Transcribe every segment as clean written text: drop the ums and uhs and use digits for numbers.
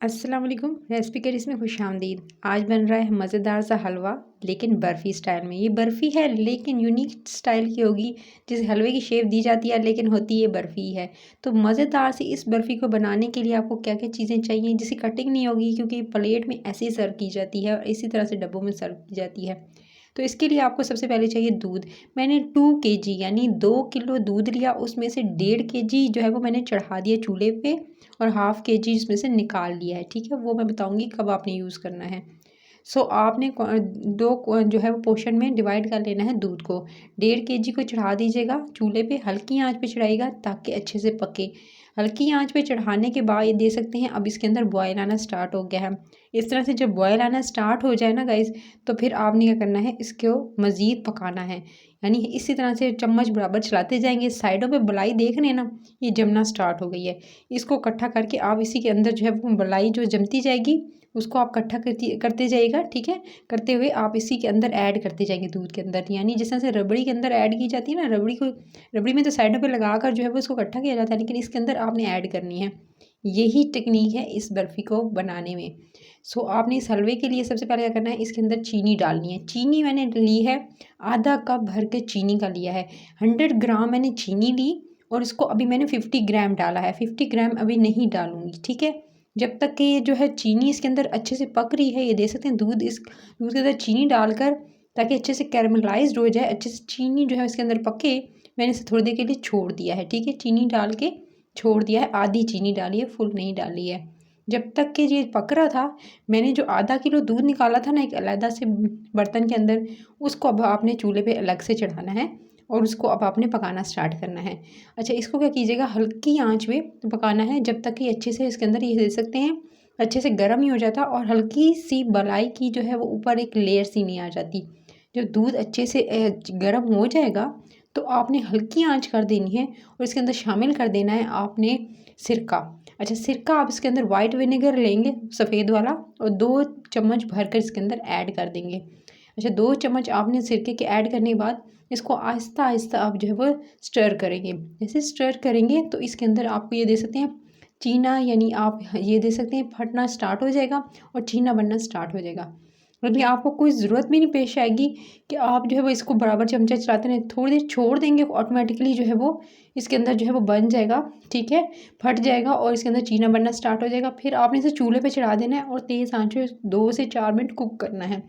अस्सलाम वालेकुम। रेसिपी के इसमें खुशामदीद। आज बन रहा है मज़ेदार सा हलवा, लेकिन बर्फ़ी स्टाइल में। ये बर्फ़ी है लेकिन यूनिक स्टाइल की होगी। जैसे हलवे की शेप दी जाती है लेकिन होती है बर्फ़ी है। तो मज़ेदार सी इस बर्फ़ी को बनाने के लिए आपको क्या क्या चीज़ें चाहिए, जिससे कटिंग नहीं होगी, क्योंकि प्लेट में ऐसे ही सर्व की जाती है और इसी तरह से डब्बों में सर्व की जाती है। तो इसके लिए आपको सबसे पहले चाहिए दूध। मैंने 2 kg यानी 2 किलो दूध लिया। उसमें से 1.5 kg जो है वो मैंने चढ़ा दिया चूल्हे पे और 1/2 kg इसमें से निकाल लिया है। ठीक है, वो मैं बताऊंगी कब आपने यूज़ करना है। आपने जो है वो पोर्शन में डिवाइड कर लेना है दूध को। 1.5 kg को चढ़ा दीजिएगा चूल्हे पे, हल्की आंच पे चढ़ाइएगा ताकि अच्छे से पके। हल्की आंच पे चढ़ाने के बाद ये दे सकते हैं अब इसके अंदर बॉयल आना स्टार्ट हो गया है। इस तरह से जब बॉयल आना स्टार्ट हो जाए ना गाइस, तो फिर आपने क्या करना है, इसको मज़ीद पकाना है। यानी इसी तरह से चम्मच बराबर चलाते जाएंगे। साइडों पे बलाई देख रहे हैं ना, ये जमना स्टार्ट हो गई है। इसको इकट्ठा करके आप इसी के अंदर जो है वो बलाई जो जमती जाएगी उसको आप इकट्ठा करते जाइएगा। ठीक है, करते हुए आप इसी के अंदर ऐड करते जाएंगे दूध के अंदर। यानी जिस तरह से रबड़ी के अंदर ऐड की जाती है ना, रबड़ी में तो साइडों पे लगा कर जो है वो उसको इकट्ठा किया जाता है, लेकिन इसके अंदर आपने ऐड करनी है। यही टेक्निक है इस बर्फ़ी को बनाने में। आपने इस हलवे के लिए सबसे पहले क्या करना है, इसके अंदर चीनी डालनी है। चीनी मैंने ली है, आधा कप भर के चीनी का लिया है। 100 ग्राम मैंने चीनी ली और इसको अभी मैंने 50 ग्राम डाला है। 50 ग्राम अभी नहीं डालूंगी। ठीक है, जब तक कि ये जो है चीनी इसके अंदर अच्छे से पक रही है, ये दे सकते हैं दूध के अंदर चीनी डालकर, ताकि अच्छे से कैरमलाइज्ड हो जाए, अच्छे से चीनी जो है इसके अंदर पके। मैंने इसे थोड़ी देर के लिए छोड़ दिया है। ठीक है, चीनी डाल के छोड़ दिया है, आधी चीनी डाली है, फुल नहीं डाली है। जब तक कि ये पक रहा था, मैंने जो आधा किलो दूध निकाला था ना एक अलग से बर्तन के अंदर, उसको अब आपने चूल्हे पे अलग से चढ़ाना है और उसको अब आपने पकाना स्टार्ट करना है। अच्छा, इसको क्या कीजिएगा, हल्की आंच पे पकाना है जब तक कि अच्छे से इसके अंदर ये दे सकते हैं अच्छे से गर्म ही हो जाता और हल्की सी मलाई की जो है वो ऊपर एक लेयर सी नहीं आ जाती। जब दूध अच्छे से गर्म हो जाएगा तो आपने हल्की आंच कर देनी है और इसके अंदर शामिल कर देना है आपने सिरका। अच्छा, सिरका आप इसके अंदर वाइट विनेगर लेंगे सफ़ेद वाला और 2 चम्मच भर कर इसके अंदर ऐड कर देंगे। अच्छा, 2 चम्मच आपने सिरके के ऐड करने के बाद इसको आहिस्ता आहिस्ता आप जो है वो स्टर करेंगे। जैसे स्टर करेंगे तो इसके अंदर आपको ये दे सकते हैं चीना, यानी आप ये दे सकते हैं फटना स्टार्ट हो जाएगा और चीना बनना स्टार्ट हो जाएगा। लेकिन आपको कोई ज़रूरत भी नहीं पेश आएगी कि आप जो है वो इसको बराबर चमचा चलाते रहें। थोड़ी देर छोड़ देंगे, ऑटोमेटिकली जो है वो इसके अंदर जो है वो बन जाएगा। ठीक है, फट जाएगा और इसके अंदर चीना बनना स्टार्ट हो जाएगा। फिर आपने इसे चूल्हे पे चढ़ा देना है और तेज़ आंच पे 2 से 4 मिनट कुक करना है,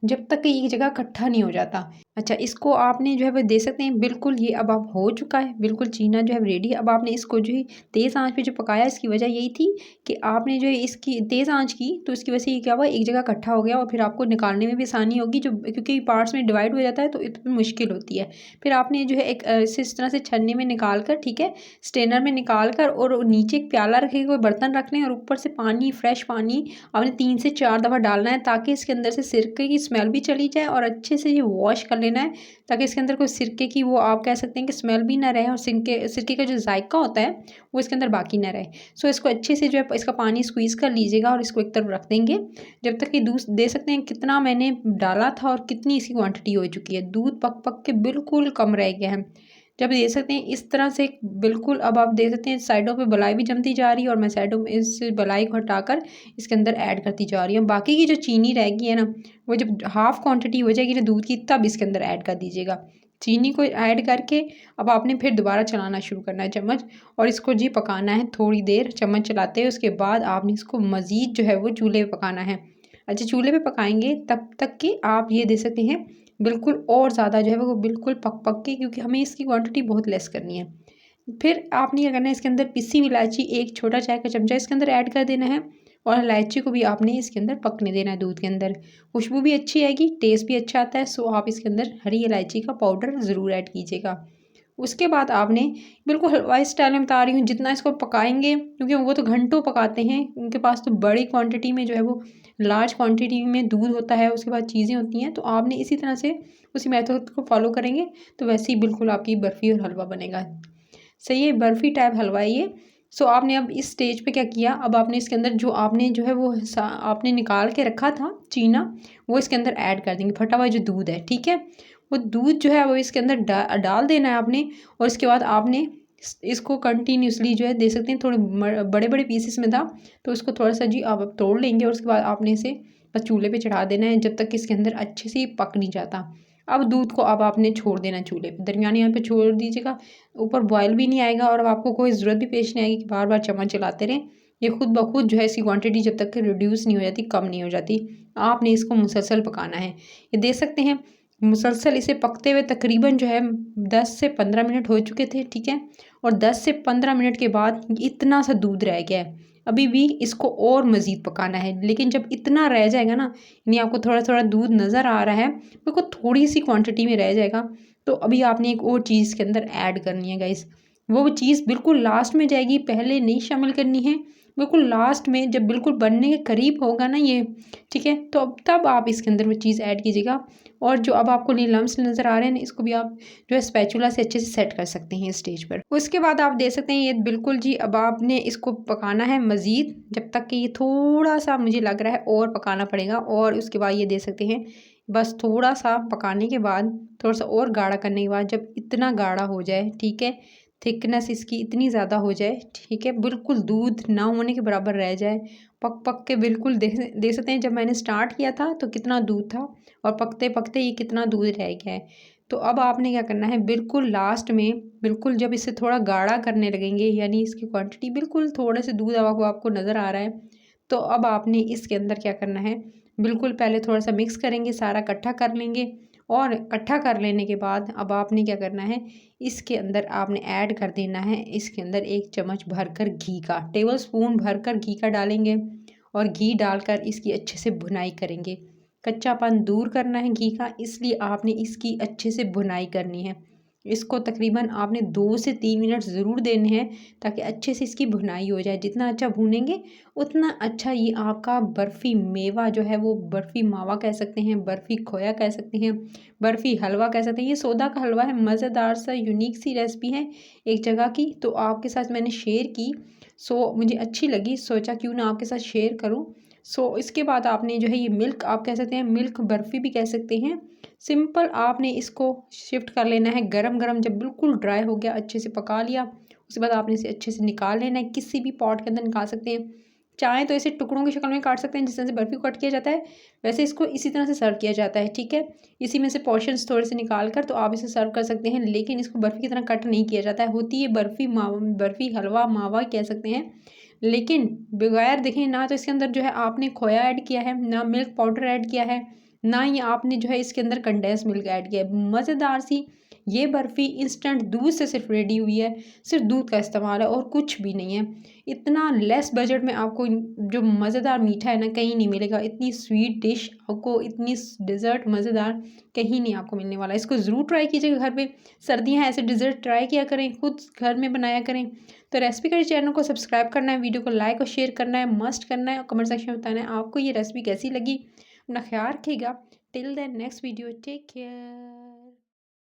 जब तक कि एक जगह इकट्ठा नहीं हो जाता। अच्छा, इसको आपने जो है वो दे सकते हैं बिल्कुल, ये अब आप हो चुका है बिल्कुल, चीना जो है रेडी है। अब आपने इसको जो है तेज़ आंच पे जो पकाया, इसकी वजह यही थी कि आपने जो है इसकी तेज़ आंच की, तो इसकी वजह से ये क्या हुआ, एक जगह इकट्ठा हो गया और फिर आपको निकालने में भी आसानी होगी, जो क्योंकि पार्ट्स में डिवाइड हो जाता है तो इतनी मुश्किल होती है। फिर आपने जो है एक इस तरह से छन्नी में निकाल कर, ठीक है, स्टेनर में निकाल कर, और नीचे एक प्याला रखेगा, कोई बर्तन रख लें और ऊपर से पानी, फ्रेश पानी आपने 3 से 4 दफ़ा डालना है, ताकि इसके अंदर से सिरके की स्मेल भी चली जाए और अच्छे से ये वॉश कर लेना है, ताकि इसके अंदर कोई सिरके की, वो आप कह सकते हैं कि स्मेल भी ना रहे और सिरके का जो जायका होता है वो इसके अंदर बाकी ना रहे। इसको अच्छे से जो है इसका पानी स्क्वीज़ कर लीजिएगा और इसको एक तरफ रख देंगे, जब तक कि दूध दे सकते हैं कितना मैंने डाला था और कितनी इसकी क्वांटिटी हो चुकी है। दूध पक पक के बिल्कुल कम रह गया है। जब दे सकते हैं इस तरह से बिल्कुल, अब आप देख सकते हैं साइडों पे बलाई भी जमती जा रही है और मैं साइडों में इस बलाई को हटाकर इसके अंदर ऐड करती जा रही हूँ। बाकी की जो चीनी रह गई है ना, वो जब हाफ़ क्वांटिटी हो जाएगी ना दूध की, तब इसके अंदर ऐड कर दीजिएगा। चीनी को ऐड करके अब आपने फिर दोबारा चलाना शुरू करना है चम्मच, और इसको जी पकाना है थोड़ी देर चम्मच चलाते हुए। उसके बाद आपने इसको मज़ीद जो है वो चूल्हे पे पकाना है। अच्छा, चूल्हे पे पकाएंगे तब तक कि आप ये दे सकते हैं बिल्कुल और ज़्यादा जो है वो बिल्कुल पक पक के, क्योंकि हमें इसकी क्वांटिटी बहुत लेस करनी है। फिर आपने क्या करना है, इसके अंदर पिसी हुई इलायची 1 छोटा चाय का चमचा इसके अंदर ऐड कर देना है और इलायची को भी आपने इसके अंदर पकने देना है दूध के अंदर। खुशबू भी अच्छी आएगी, टेस्ट भी अच्छा आता है। आप इसके अंदर हरी इलायची का पाउडर ज़रूर ऐड कीजिएगा। उसके बाद आपने, बिल्कुल हलवाई स्टाइल में बता रही हूँ, जितना इसको पकाएंगे, क्योंकि वो तो घंटों पकाते हैं, उनके पास तो बड़ी क्वांटिटी में जो है वो लार्ज क्वांटिटी में दूध होता है, उसके बाद चीज़ें होती हैं। तो आपने इसी तरह से उसी मेथड को फॉलो करेंगे तो वैसे ही बिल्कुल आपकी बर्फ़ी और हलवा बनेगा। सही है, बर्फ़ी टाइप हलवा है ये। आपने अब इस स्टेज पे क्या किया, अब आपने इसके अंदर जो आपने जो है वो आपने निकाल के रखा था चीना, वो इसके अंदर ऐड कर देंगे, फटा हुआ जो दूध है। ठीक है, वो दूध जो है वो इसके अंदर डाल देना है आपने, और इसके बाद आपने इसको कंटिन्यूसली जो है दे सकते हैं। थोड़े बड़े बड़े पीसेस में था तो इसको थोड़ा सा जी आप तोड़ लेंगे और उसके बाद आपने इसे बस चूल्हे पे चढ़ा देना है जब तक कि इसके अंदर अच्छे से पक नहीं जाता। अब दूध को अब आपने छोड़ देना चूल्हे पे, दरमियानी यहाँ पे छोड़ दीजिएगा। ऊपर बॉयल भी नहीं आएगा और अब आपको कोई ज़रूरत भी पेश नहीं आएगी कि बार बार चम्मच चलाते रहें। ये खुद ब खुद जो है इसकी क्वांटिटी जब तक कि रिड्यूस नहीं हो जाती, कम नहीं हो जाती, आपने इसको मुसलसल पकाना है। ये दे सकते हैं मुसलसल इसे पकते हुए तकरीबन जो है 10 से 15 मिनट हो चुके थे, ठीक है। और 10 से 15 मिनट के बाद इतना सा दूध रह गया है। अभी भी इसको और मज़ीद पकाना है, लेकिन जब इतना रह जाएगा ना, यानी आपको थोड़ा थोड़ा दूध नज़र आ रहा है, बिल्कुल थोड़ी सी क्वांटिटी में रह जाएगा, तो अभी आपने एक और चीज़ के अंदर ऐड करनी है गाइस। वो चीज़ बिल्कुल लास्ट में जाएगी, पहले नहीं शामिल करनी है, बिल्कुल लास्ट में जब बिल्कुल बनने के करीब होगा ना ये, ठीक है, तो अब तब आप इसके अंदर वो चीज़ ऐड कीजिएगा। और जो अब आपको ये लम्स नज़र आ रहे हैं ना, इसको भी आप जो है स्पैचुला से अच्छे से सेट कर सकते हैं स्टेज पर। उसके बाद आप दे सकते हैं ये बिल्कुल जी, अब आपने इसको पकाना है मज़ीद जब तक कि ये थोड़ा सा मुझे लग रहा है और पकाना पड़ेगा। और उसके बाद ये दे सकते हैं बस थोड़ा सा पकाने के बाद, थोड़ा सा और गाढ़ा करने के बाद, जब इतना गाढ़ा हो जाए, ठीक है, थिकनेस इसकी इतनी ज़्यादा हो जाए, ठीक है, बिल्कुल दूध ना होने के बराबर रह जाए, पक पक के बिल्कुल दे सकते हैं। जब मैंने स्टार्ट किया था तो कितना दूध था और पकते पकते ये कितना दूध रह गया है। तो अब आपने क्या करना है, बिल्कुल लास्ट में, बिल्कुल जब इसे थोड़ा गाढ़ा करने लगेंगे, यानी इसकी क्वांटिटी बिल्कुल थोड़े से दूध अब आपको नज़र आ रहा है, तो अब आपने इसके अंदर क्या करना है, बिल्कुल पहले थोड़ा सा मिक्स करेंगे, सारा इकट्ठा कर लेंगे। और इकट्ठा कर लेने के बाद अब आपने क्या करना है, इसके अंदर आपने ऐड कर देना है, इसके अंदर 1 चम्मच भरकर घी का, टेबल स्पून भरकर घी का डालेंगे और घी डालकर इसकी अच्छे से भुनाई करेंगे। कच्चापन दूर करना है घी का, इसलिए आपने इसकी अच्छे से भुनाई करनी है। इसको तकरीबन आपने 2 से 3 मिनट ज़रूर देने हैं ताकि अच्छे से इसकी भुनाई हो जाए। जितना अच्छा भूनेंगे उतना अच्छा ये आपका बर्फ़ी मेवा जो है, वो बर्फ़ी मावा कह सकते हैं, बर्फ़ी खोया कह सकते हैं, बर्फ़ी हलवा कह सकते हैं। ये सोदा का हलवा है, मज़ेदार सा यूनिक सी रेसिपी है एक जगह की, तो आपके साथ मैंने शेयर की। मुझे अच्छी लगी, सोचा क्यों ना आपके साथ शेयर करूँ। इसके बाद आपने जो है ये मिल्क आप कह सकते हैं, मिल्क बर्फ़ी भी कह सकते हैं। सिंपल आपने इसको शिफ्ट कर लेना है गरम-गरम, जब बिल्कुल ड्राई हो गया, अच्छे से पका लिया, उसके बाद आपने इसे अच्छे से निकाल लेना है। किसी भी पॉट के अंदर निकाल सकते हैं। चाहें तो इसे टुकड़ों की शक्ल में काट सकते हैं, जिस तरह से बर्फ़ी को कट किया जाता है, वैसे इसको इसी तरह से सर्व किया जाता है, ठीक है। इसी में से पोर्शंस थोड़े से निकाल कर तो आप इसे सर्व कर सकते हैं, लेकिन इसको बर्फ़ी की तरह कट नहीं किया जाता है। होती है बर्फ़ी हलवा मावा कह सकते हैं, लेकिन बगैर देखें ना तो इसके अंदर जो है आपने खोया ऐड किया है, ना मिल्क पाउडर ऐड किया है, ना ही आपने जो है इसके अंदर कंडेंस मिल्क ऐड किया है। मज़ेदार सी ये बर्फ़ी इंस्टेंट दूध से सिर्फ रेडी हुई है, सिर्फ दूध का इस्तेमाल है और कुछ भी नहीं है। इतना लेस बजट में आपको जो मज़ेदार मीठा है ना, कहीं नहीं मिलेगा। इतनी स्वीट डिश आपको, इतनी डिज़र्ट मज़ेदार कहीं नहीं आपको मिलने वाला। इसको ज़रूर ट्राई कीजिएगा घर पे, सर्दियाँ हैं, ऐसे डिज़र्ट ट्राई किया करें, खुद घर में बनाया करें। तो रेसिपी करी चैनल को सब्सक्राइब करना है, वीडियो को लाइक और शेयर करना है, मस्ट करना है और कमेंट सेक्शन में बताना है आपको ये रेसिपी कैसी लगी। अपना ख्याल रखिएगा। Till then next video, take care.